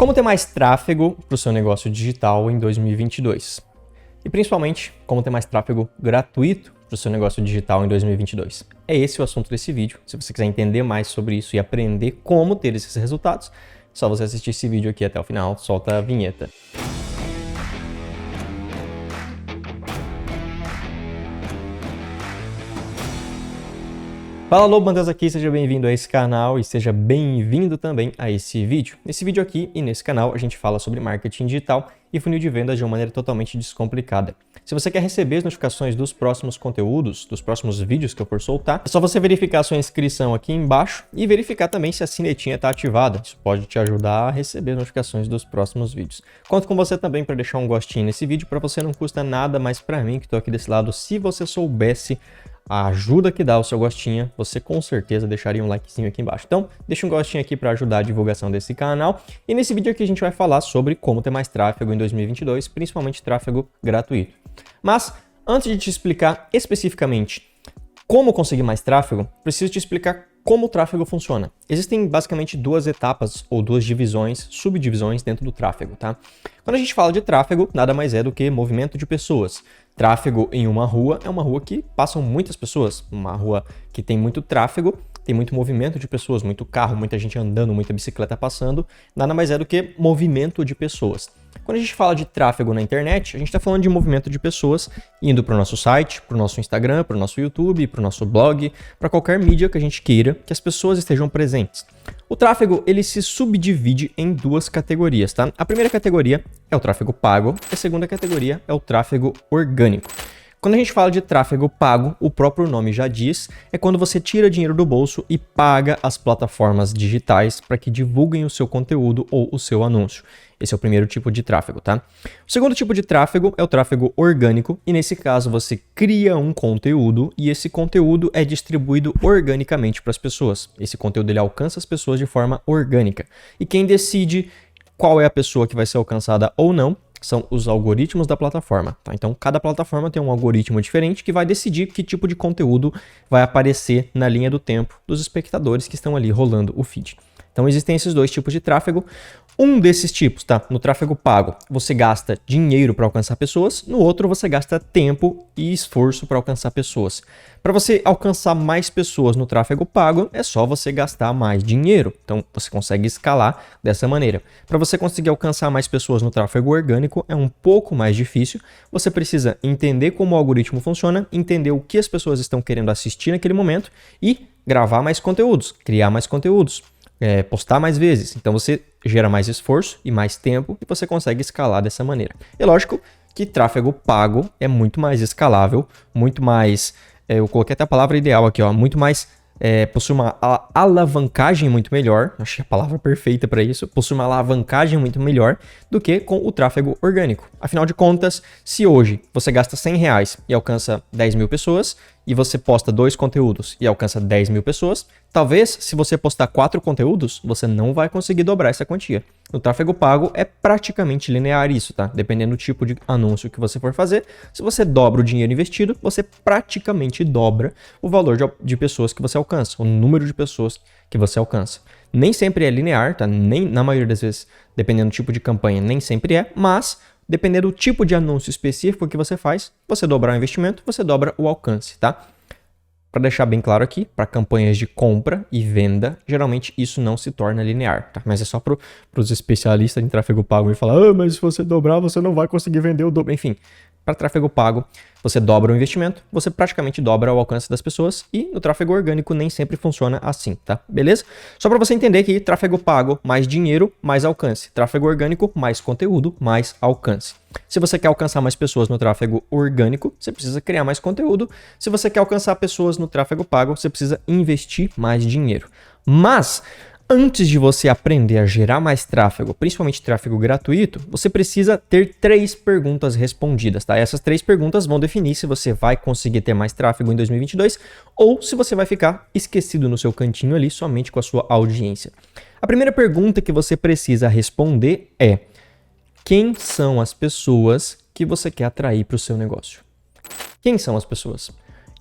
Como ter mais tráfego para o seu negócio digital em 2022? E principalmente, como ter mais tráfego gratuito para o seu negócio digital em 2022? É esse o assunto desse vídeo. Se você quiser entender mais sobre isso e aprender como ter esses resultados, é só você assistir esse vídeo aqui até o final. Solta a vinheta. Fala, Lobo Mandas aqui, seja bem-vindo a esse canal e seja bem-vindo também a esse vídeo. Nesse vídeo aqui e nesse canal a gente fala sobre marketing digital e funil de vendas de uma maneira totalmente descomplicada. Se você quer receber as notificações dos próximos conteúdos, dos próximos vídeos que eu for soltar, é só você verificar a sua inscrição aqui embaixo e verificar também se a sinetinha está ativada. Isso pode te ajudar a receber notificações dos próximos vídeos. Conto com você também para deixar um gostinho nesse vídeo, para você não custa nada, mas para mim que estou aqui desse lado, se você soubesse a ajuda que dá o seu gostinho, você com certeza deixaria um likezinho aqui embaixo. Então, deixa um gostinho aqui para ajudar a divulgação desse canal. E nesse vídeo aqui a gente vai falar sobre como ter mais tráfego em 2022, principalmente tráfego gratuito. Mas, antes de te explicar especificamente como conseguir mais tráfego, preciso te explicar como o tráfego funciona. Existem basicamente duas etapas ou duas divisões, subdivisões dentro do tráfego, tá? Quando a gente fala de tráfego, nada mais é do que movimento de pessoas. Tráfego em uma rua é uma rua que passam muitas pessoas, uma rua que tem muito tráfego, tem muito movimento de pessoas, muito carro, muita gente andando, muita bicicleta passando, nada mais é do que movimento de pessoas. Quando a gente fala de tráfego na internet, a gente está falando de movimento de pessoas indo para o nosso site, para o nosso Instagram, para o nosso YouTube, para o nosso blog, para qualquer mídia que a gente queira que as pessoas estejam presentes. O tráfego, ele se subdivide em duas categorias, tá? A primeira categoria é o tráfego pago e a segunda categoria é o tráfego orgânico. Quando a gente fala de tráfego pago, o próprio nome já diz, é quando você tira dinheiro do bolso e paga as plataformas digitais para que divulguem o seu conteúdo ou o seu anúncio. Esse é o primeiro tipo de tráfego, tá? O segundo tipo de tráfego é o tráfego orgânico e nesse caso você cria um conteúdo e esse conteúdo é distribuído organicamente para as pessoas. Esse conteúdo ele alcança as pessoas de forma orgânica. E quem decide qual é a pessoa que vai ser alcançada ou não são os algoritmos da plataforma, tá? Então, cada plataforma tem um algoritmo diferente que vai decidir que tipo de conteúdo vai aparecer na linha do tempo dos espectadores que estão ali rolando o feed. Então, existem esses dois tipos de tráfego. Um desses tipos, tá? No tráfego pago, você gasta dinheiro para alcançar pessoas. No outro, você gasta tempo e esforço para alcançar pessoas. Para você alcançar mais pessoas no tráfego pago, é só você gastar mais dinheiro. Então, você consegue escalar dessa maneira. Para você conseguir alcançar mais pessoas no tráfego orgânico, é um pouco mais difícil. Você precisa entender como o algoritmo funciona, entender o que as pessoas estão querendo assistir naquele momento e gravar mais conteúdos, criar mais conteúdos. Postar mais vezes. Então você gera mais esforço e mais tempo e você consegue escalar dessa maneira. É lógico que tráfego pago é muito mais escalável, muito mais, eu coloquei até a palavra ideal aqui, ó, muito mais, possui uma alavancagem muito melhor, achei a palavra perfeita para isso, possui uma alavancagem muito melhor do que com o tráfego orgânico. Afinal de contas, se hoje você gasta R$100 e alcança 10 mil pessoas, e você posta 2 conteúdos e alcança 10 mil pessoas, talvez se você postar 4 conteúdos, você não vai conseguir dobrar essa quantia. No tráfego pago é praticamente linear isso, tá? Dependendo do tipo de anúncio que você for fazer, se você dobra o dinheiro investido, você praticamente dobra o valor de pessoas que você alcança, o número de pessoas que você alcança. Nem sempre é linear, tá? Nem na maioria das vezes, dependendo do tipo de campanha, nem sempre é, mas dependendo do tipo de anúncio específico que você faz, você dobra o investimento, você dobra o alcance, tá? Para deixar bem claro aqui, para campanhas de compra e venda, geralmente isso não se torna linear, tá? Mas é só para os especialistas em tráfego pago e falar, mas se você dobrar, você não vai conseguir vender o dobro. Enfim, para tráfego pago, você dobra o investimento, você praticamente dobra o alcance das pessoas e no tráfego orgânico nem sempre funciona assim, tá? Beleza? Só para você entender que tráfego pago, mais dinheiro, mais alcance. Tráfego orgânico, mais conteúdo, mais alcance. Se você quer alcançar mais pessoas no tráfego orgânico, você precisa criar mais conteúdo. Se você quer alcançar pessoas no tráfego pago, você precisa investir mais dinheiro. Mas antes de você aprender a gerar mais tráfego, principalmente tráfego gratuito, você precisa ter 3 perguntas respondidas, tá? Essas 3 perguntas vão definir se você vai conseguir ter mais tráfego em 2022 ou se você vai ficar esquecido no seu cantinho ali somente com a sua audiência. A primeira pergunta que você precisa responder é: quem são as pessoas que você quer atrair para o seu negócio? Quem são as pessoas?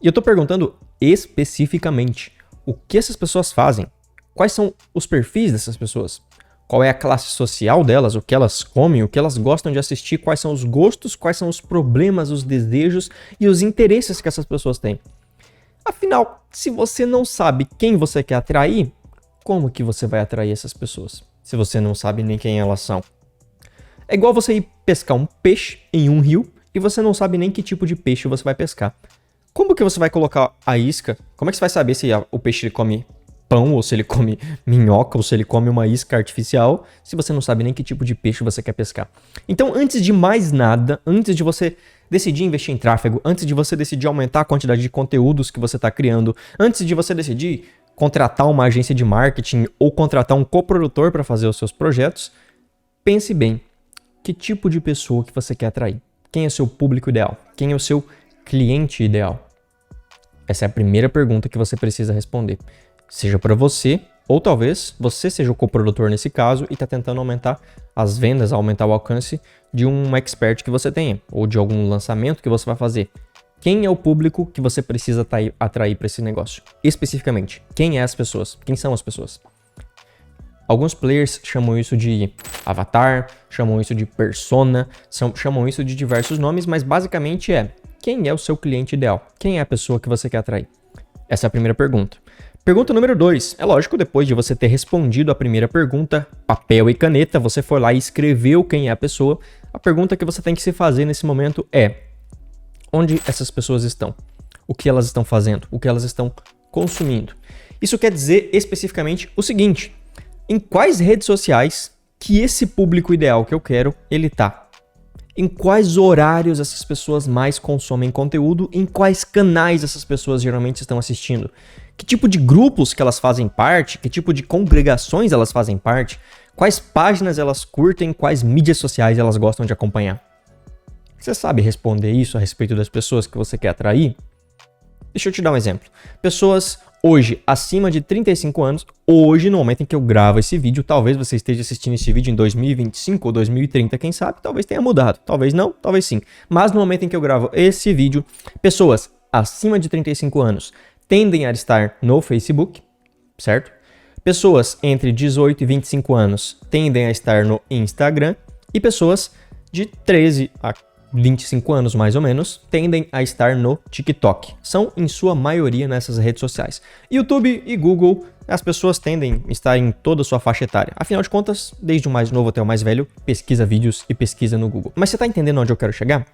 E eu estou perguntando especificamente o que essas pessoas fazem. Quais são os perfis dessas pessoas? qual é a classe social delas, o que elas comem, o que elas gostam de assistir, quais são os gostos, quais são os problemas, os desejos e os interesses que essas pessoas têm. Afinal, se você não sabe quem você quer atrair, como que você vai atrair essas pessoas? Se você não sabe nem quem elas são. É igual você ir pescar um peixe em um rio e você não sabe nem que tipo de peixe você vai pescar. Como que você vai colocar a isca? Como é que você vai saber se o peixe ele come pão, ou se ele come minhoca, ou se ele come uma isca artificial, se você não sabe nem que tipo de peixe você quer pescar? Então, antes de mais nada, antes de você decidir investir em tráfego, antes de você decidir aumentar a quantidade de conteúdos que você está criando, antes de você decidir contratar uma agência de marketing ou contratar um coprodutor para fazer os seus projetos, pense bem, que tipo de pessoa que você quer atrair? Quem é o seu público ideal? Quem é o seu cliente ideal? Essa é a primeira pergunta que você precisa responder. Seja para você, ou talvez você seja o coprodutor nesse caso e está tentando aumentar as vendas, aumentar o alcance de um expert que você tenha, ou de algum lançamento que você vai fazer. Quem é o público que você precisa atrair para esse negócio? Especificamente, quem é as pessoas? Quem são as pessoas? Alguns players chamam isso de avatar, chamam isso de persona, chamam isso de diversos nomes, mas basicamente quem é o seu cliente ideal? Quem é a pessoa que você quer atrair? Essa é a primeira pergunta. Pergunta número 2. É lógico, depois de você ter respondido a primeira pergunta, papel e caneta, você foi lá e escreveu quem é a pessoa. A pergunta que você tem que se fazer nesse momento é: onde essas pessoas estão? O que elas estão fazendo? O que elas estão consumindo? Isso quer dizer especificamente o seguinte: em quais redes sociais que esse público ideal que eu quero, ele tá? Em quais horários essas pessoas mais consomem conteúdo? Em quais canais essas pessoas geralmente estão assistindo? Que tipo de grupos que elas fazem parte? Que tipo de congregações elas fazem parte? Quais páginas elas curtem? Quais mídias sociais elas gostam de acompanhar? Você sabe responder isso a respeito das pessoas que você quer atrair? Deixa eu te dar um exemplo. Pessoas hoje acima de 35 anos, hoje no momento em que eu gravo esse vídeo, talvez você esteja assistindo esse vídeo em 2025 ou 2030, quem sabe, talvez tenha mudado, talvez não, talvez sim. Mas no momento em que eu gravo esse vídeo, pessoas acima de 35 anos tendem a estar no Facebook, certo? Pessoas entre 18 e 25 anos tendem a estar no Instagram e pessoas de 13 a 25 anos mais ou menos, tendem a estar no TikTok. São em sua maioria nessas redes sociais. YouTube e Google, as pessoas tendem a estar em toda a sua faixa etária. Afinal de contas, desde o mais novo até o mais velho, pesquisa vídeos e pesquisa no Google. Mas você está entendendo onde eu quero chegar?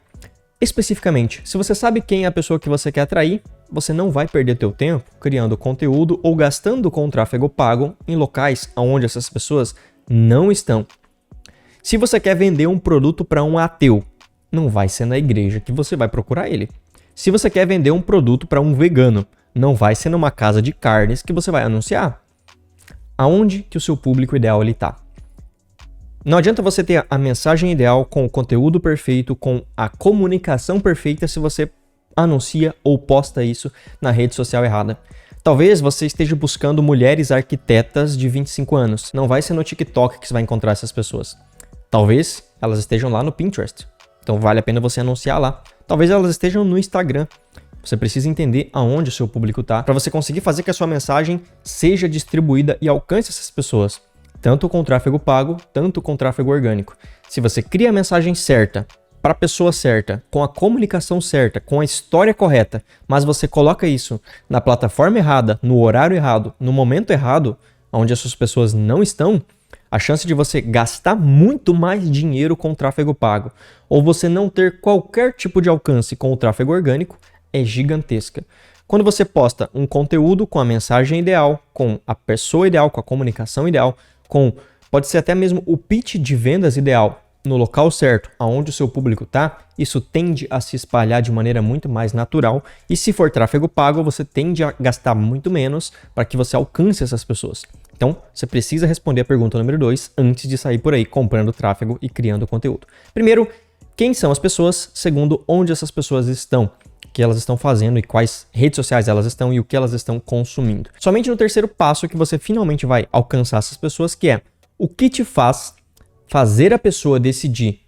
Especificamente, se você sabe quem é a pessoa que você quer atrair, você não vai perder teu tempo criando conteúdo ou gastando com tráfego pago em locais onde essas pessoas não estão. Se você quer vender um produto para um ateu, não vai ser na igreja que você vai procurar ele. Se você quer vender um produto para um vegano, não vai ser numa casa de carnes que você vai anunciar. Aonde que o seu público ideal está? Não adianta você ter a mensagem ideal com o conteúdo perfeito, com a comunicação perfeita se você anuncia ou posta isso na rede social errada. Talvez você esteja buscando mulheres arquitetas de 25 anos. Não vai ser no TikTok que você vai encontrar essas pessoas. Talvez elas estejam lá no Pinterest. Então vale a pena você anunciar lá. Talvez elas estejam no Instagram. Você precisa entender aonde o seu público está para você conseguir fazer que a sua mensagem seja distribuída e alcance essas pessoas. Tanto com tráfego pago, tanto com tráfego orgânico. Se você cria a mensagem certa, para a pessoa certa, com a comunicação certa, com a história correta, mas você coloca isso na plataforma errada, no horário errado, no momento errado, onde essas pessoas não estão, a chance de você gastar muito mais dinheiro com o tráfego pago ou você não ter qualquer tipo de alcance com o tráfego orgânico é gigantesca. Quando você posta um conteúdo com a mensagem ideal, com a pessoa ideal, com a comunicação ideal, pode ser até mesmo o pitch de vendas ideal no local certo, aonde o seu público está, isso tende a se espalhar de maneira muito mais natural e se for tráfego pago, você tende a gastar muito menos para que você alcance essas pessoas. Então, você precisa responder a pergunta número 2 antes de sair por aí comprando tráfego e criando conteúdo. Primeiro, quem são as pessoas? Segundo, onde essas pessoas estão? O que elas estão fazendo e quais redes sociais elas estão e o que elas estão consumindo. Somente no terceiro passo que você finalmente vai alcançar essas pessoas, que é o que te faz fazer a pessoa decidir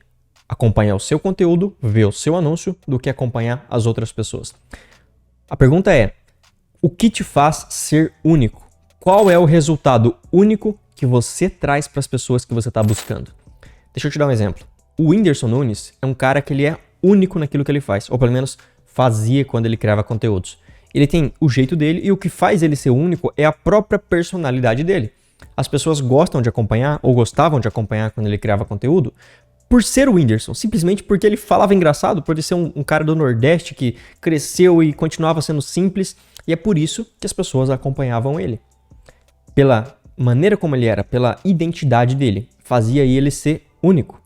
acompanhar o seu conteúdo, ver o seu anúncio, do que acompanhar as outras pessoas. A pergunta é, o que te faz ser único? Qual é o resultado único que você traz para as pessoas que você está buscando. Deixa eu te dar um exemplo. O Whindersson Nunes é um cara que ele é único naquilo que ele faz, ou pelo menos fazia quando ele criava conteúdos. Ele tem o jeito dele e o que faz ele ser único é a própria personalidade dele. As pessoas gostam de acompanhar, ou gostavam de acompanhar quando ele criava conteúdo, por ser o Whindersson, simplesmente porque ele falava engraçado, por ele ser um cara do Nordeste que cresceu e continuava sendo simples, e é por isso que as pessoas acompanhavam ele. Pela maneira como ele era, pela identidade dele, fazia ele ser único.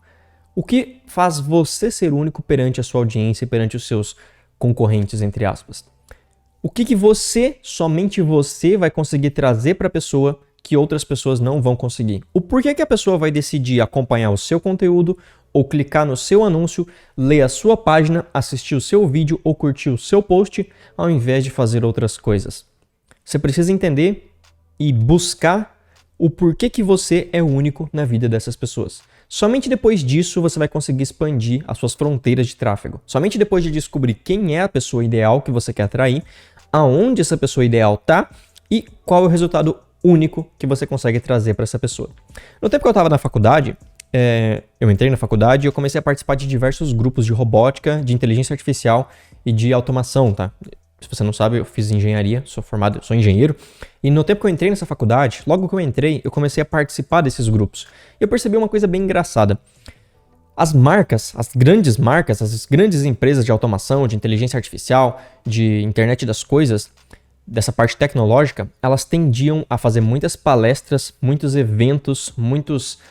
O que faz você ser único perante a sua audiência e perante os seus concorrentes, entre aspas? O que você, somente você, vai conseguir trazer para a pessoa que outras pessoas não vão conseguir? O porquê que a pessoa vai decidir acompanhar o seu conteúdo, ou clicar no seu anúncio, ler a sua página, assistir o seu vídeo ou curtir o seu post, ao invés de fazer outras coisas? Você precisa entender e buscar o porquê que você é único na vida dessas pessoas. Somente depois disso você vai conseguir expandir as suas fronteiras de tráfego. Somente depois de descobrir quem é a pessoa ideal que você quer atrair, aonde essa pessoa ideal tá e qual é o resultado único que você consegue trazer para essa pessoa. No tempo que eu estava na faculdade, eu entrei na faculdade e eu comecei a participar de diversos grupos de robótica, de inteligência artificial e de automação, tá? Se você não sabe, eu fiz engenharia, sou engenheiro. E no tempo que eu entrei nessa faculdade, logo que eu entrei, eu comecei a participar desses grupos. E eu percebi uma coisa bem engraçada. As marcas, as grandes empresas de automação, de inteligência artificial, de internet das coisas, dessa parte tecnológica, elas tendiam a fazer muitas palestras, muitos eventos,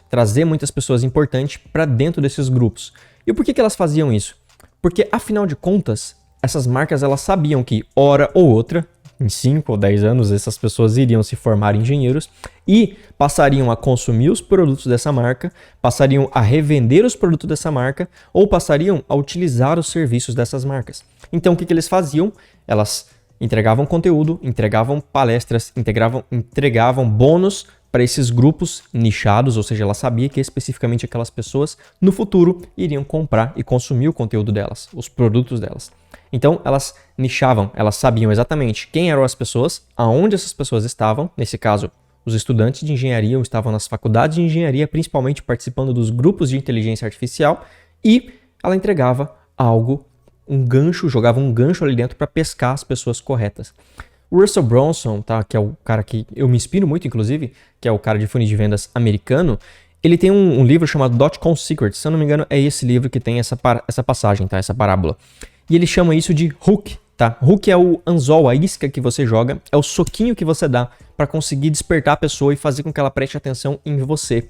trazer muitas pessoas importantes para dentro desses grupos. E por que elas faziam isso? Porque, afinal de contas, essas marcas elas sabiam que, hora ou outra, em 5 ou 10 anos, essas pessoas iriam se formar engenheiros e passariam a consumir os produtos dessa marca, passariam a revender os produtos dessa marca ou passariam a utilizar os serviços dessas marcas. Então, o que eles faziam? Elas entregavam conteúdo, entregavam palestras, entregavam bônus para esses grupos nichados, ou seja, ela sabia que especificamente aquelas pessoas no futuro iriam comprar e consumir o conteúdo delas, os produtos delas. Então, elas nichavam, elas sabiam exatamente quem eram as pessoas, aonde essas pessoas estavam, nesse caso, os estudantes de engenharia estavam nas faculdades de engenharia, principalmente participando dos grupos de inteligência artificial, e ela entregava algo, jogava um gancho ali dentro para pescar as pessoas corretas. O Russell Brunson, tá, que é o cara que eu me inspiro muito, inclusive, que é o cara de funil de vendas americano, ele tem um livro chamado Dot-Com Secrets. Se eu não me engano, é esse livro que tem essa passagem, tá, essa parábola. E ele chama isso de hook, tá? Hook é o anzol, a isca que você joga, é o soquinho que você dá para conseguir despertar a pessoa e fazer com que ela preste atenção em você.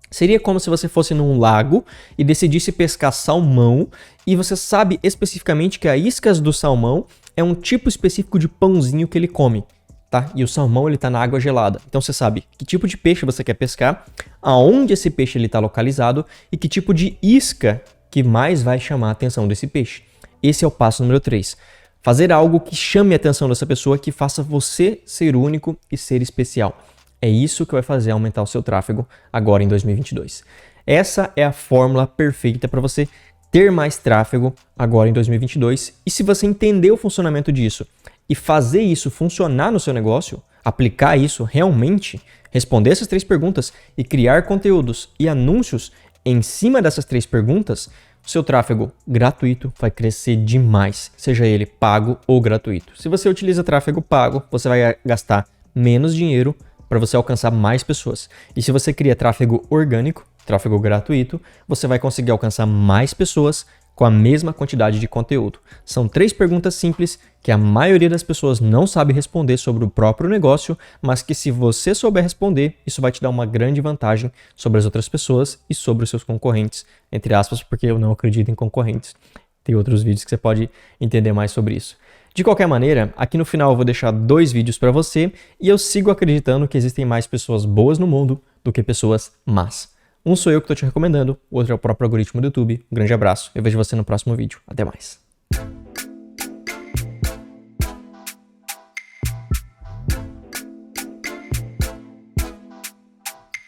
Seria como se você fosse num lago e decidisse pescar salmão e você sabe especificamente que a iscas do salmão é um tipo específico de pãozinho que ele come, tá? E o salmão ele tá na água gelada. Então você sabe que tipo de peixe você quer pescar, aonde esse peixe ele tá localizado e que tipo de isca que mais vai chamar a atenção desse peixe. Esse é o passo número 3. Fazer algo que chame a atenção dessa pessoa, que faça você ser único e ser especial. É isso que vai fazer aumentar o seu tráfego agora em 2022. Essa é a fórmula perfeita para você ter mais tráfego agora em 2022. E se você entender o funcionamento disso e fazer isso funcionar no seu negócio, aplicar isso realmente, responder essas 3 perguntas e criar conteúdos e anúncios em cima dessas 3 perguntas, o seu tráfego gratuito vai crescer demais, seja ele pago ou gratuito. Se você utiliza tráfego pago, você vai gastar menos dinheiro para você alcançar mais pessoas. E se você cria tráfego orgânico, tráfego gratuito, você vai conseguir alcançar mais pessoas com a mesma quantidade de conteúdo. São 3 perguntas simples que a maioria das pessoas não sabe responder sobre o próprio negócio, mas que se você souber responder, isso vai te dar uma grande vantagem sobre as outras pessoas e sobre os seus concorrentes, entre aspas, porque eu não acredito em concorrentes. Tem outros vídeos que você pode entender mais sobre isso. De qualquer maneira, aqui no final eu vou deixar 2 vídeos para você e eu sigo acreditando que existem mais pessoas boas no mundo do que pessoas más. Um sou eu que estou te recomendando, o outro é o próprio algoritmo do YouTube. Um grande abraço, eu vejo você no próximo vídeo. Até mais.